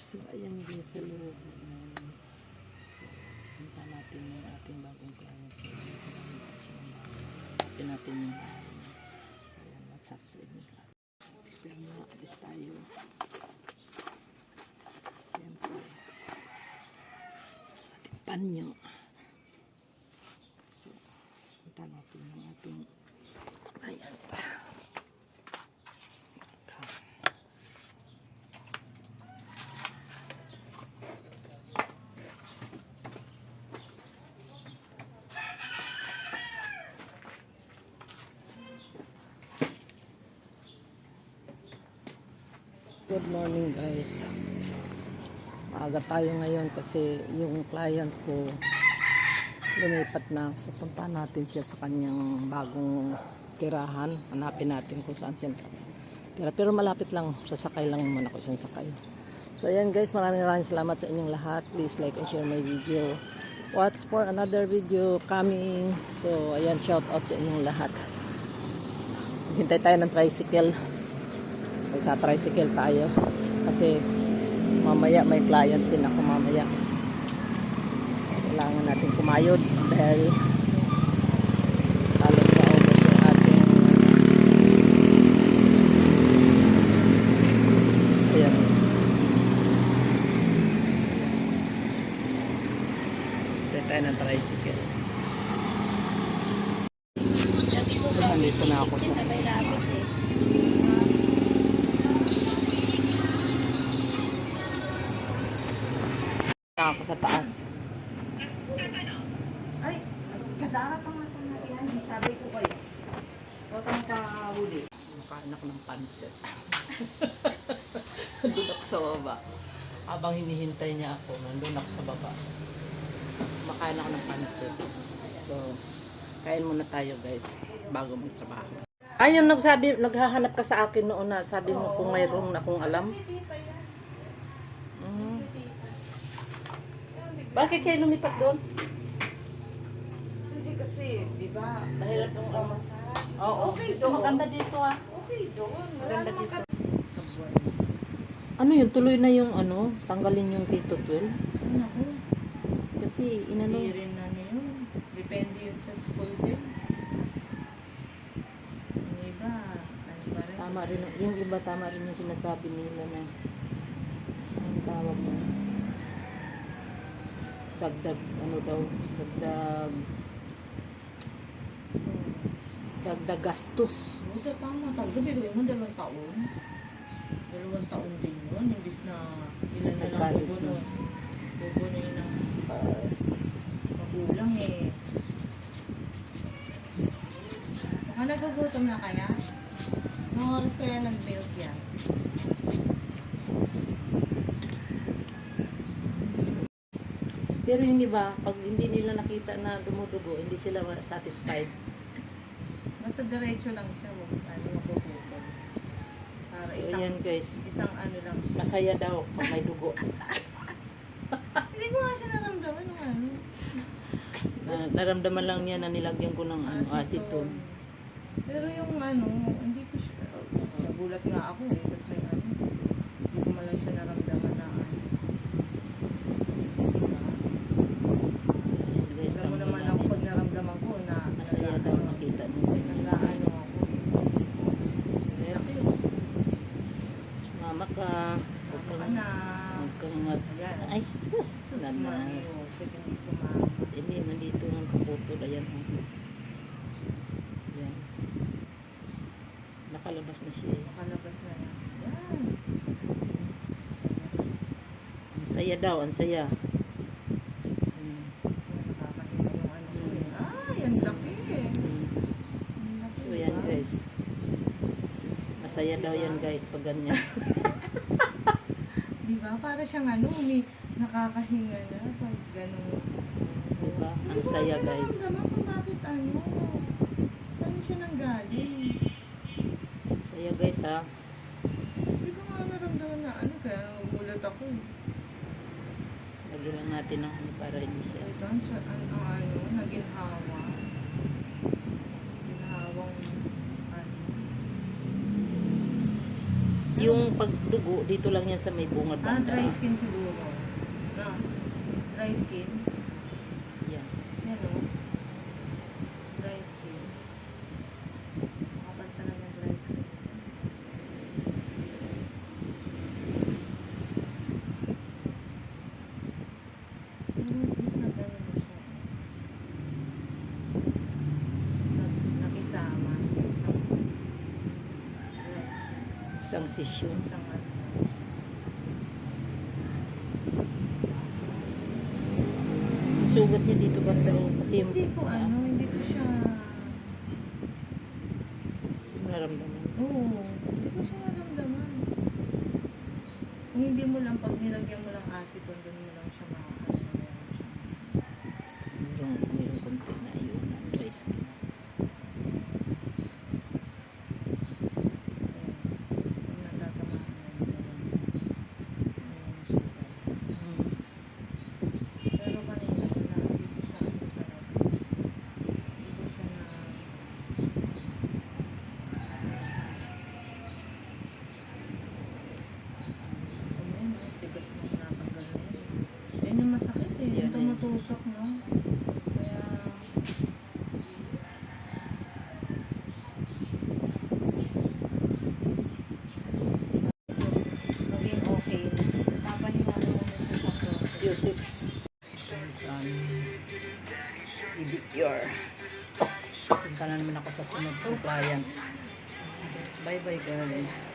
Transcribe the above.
So, ayan din sa loob. So, punta natin yung ating bagong client. So, hanapin natin yung bahay. So, ayan, what's up sa inyo? Pero makakalis tayo. Siyempre, ating panyo. So, punta natin yung ating ayan pa. Good morning guys. Maaga tayo ngayon kasi yung client ko lumipat na. So punta natin siya sa kanyang bagong tirahan. Hanapin natin kung saan siya tira. Pero malapit lang. Sasakay lang naman ako siyang sakay. So ayan guys, maraming salamat sa inyong lahat. Please like and share my video. Watch for another video coming. So ayan, shout out sa inyong lahat. Hintay tayo ng tricycle. Magta-tricycle tayo kasi mamaya may client din ako mamaya. Kailangan natin kumayod dahil halos na-ubos yung ating ayan. Hintay tayo ng tricycle. So, nandito na ako sa ako sa taas. Ay, kadara ka nga itong nakihan. Sabi ko kayo. Huwag kang pahuli. Makanak ng pansit. Nandun ako sa baba. Habang hinihintay niya ako, nandun ako sa baba. Makain ako ng pansit. So, kain muna tayo guys, bago magtrabaho. Ayun, naghahanap ka sa akin noon na sabi mo kung mayroong na akong alam. Bakit kayo lumipat doon? Hindi kasi, di ba? Dahil ang massage. Oo, Okay dito, doon. maganda dito ah. Okay doon. Wala Maganda naman dito. ka. Ano yun, tuloy na yung ano, tanggalin yung Tito 12? Ako, Kasi inano, hindi rin na yun. Depende yun sa school din. Yung iba, ano pa rin. tama rin, yung iba tama rin yung sinasabi nila na ang tawag mo. Dagdag, ano daw, dagdag gastos. Buta tama, tagdo, pero yun, 2 taon. 2 taon din yun, imbis na ilan na lang Nag-college na. bubunoy ng magulang eh. Baka nagugutom na kaya? Mga oras kaya nag-milk yan? Pero yung iba, pag hindi nila nakita na dumudugo, hindi sila satisfied. Basta diretso lang siya, wag ano, magugutom. Para So isang, yan guys, isang ano lang siya. masaya daw pag may dugo. Hindi ko nga siya naramdaman ng ano. Naramdaman lang niya na nilagyan ko ng ano, Acetone. acetone. Pero yung ano, hindi ko siya, nagulat nga ako eh, ba't may ano, hindi ko man lang siya naramdaman na ano. Diba? So, yan guys, Alam mo naman ako pag naramdaman ko na masaya daw makita nila. nag-ano ako. Relax. Sumama ka. Huwag Tama ka kang, na. huwag kang Ayan. ay, sus. Sus, Nana. maniusip, hindi sumasok. Hindi, nandito ng kaputol. Ayan. Ayan. Nakalabas na siya. Makalabas na yan. Yan. Ang saya daw, ang saya. Nakakahiya yung ano ko eh. Ay, ang laki eh. Ang laki, So yan diba? guys. Masaya daw yan guys pag ganyan. Diba? Para siyang ano, may nakakahinga na pag gano'n. Diba? Ang saya guys. Hindi ko nga kung bakit ano. Saan siya nanggaling? Saya guys ha. Hindi ko nga naramdaman na ano, kaya nagugulat ako eh. Lagyan lang natin ng ano para hindi siya. Ito, ano, naginhawa. Ginhawang, ano. yung pagdugo, dito lang yan sa may bungad Ah, banda. dry skin siguro. No. Dry skin. Yan. Yan o. Dry skin. Makapal talaga dry skin. Pero at least nag-ano na siya. Nakisama. Isang dry skin. Isang session. Isang ano. Sugat niya dito banda eh. Kasi yung Hindi ko siya, naramdaman. oo, hindi ko siya naramdaman. Kung hindi mo lang, pag nilagyan mo lang acetone, doon mo lang siya makakano na meron siya. Mayroong konti na yun. Dry skin. Kung natatamaan mo, meron sugat. Hmm. Pero kanina, hindi ko siya ano talaga. Hindi ko siya na, ayun, tigas na natanggal na yun. Yan yung masakit eh, Yan yung tumutusok, no? Kaya, naging okay. Papaniwala mo na siya sa process. Beautics. Ibicure. Punta na naman ako sa sunod sa client. Bye bye guys.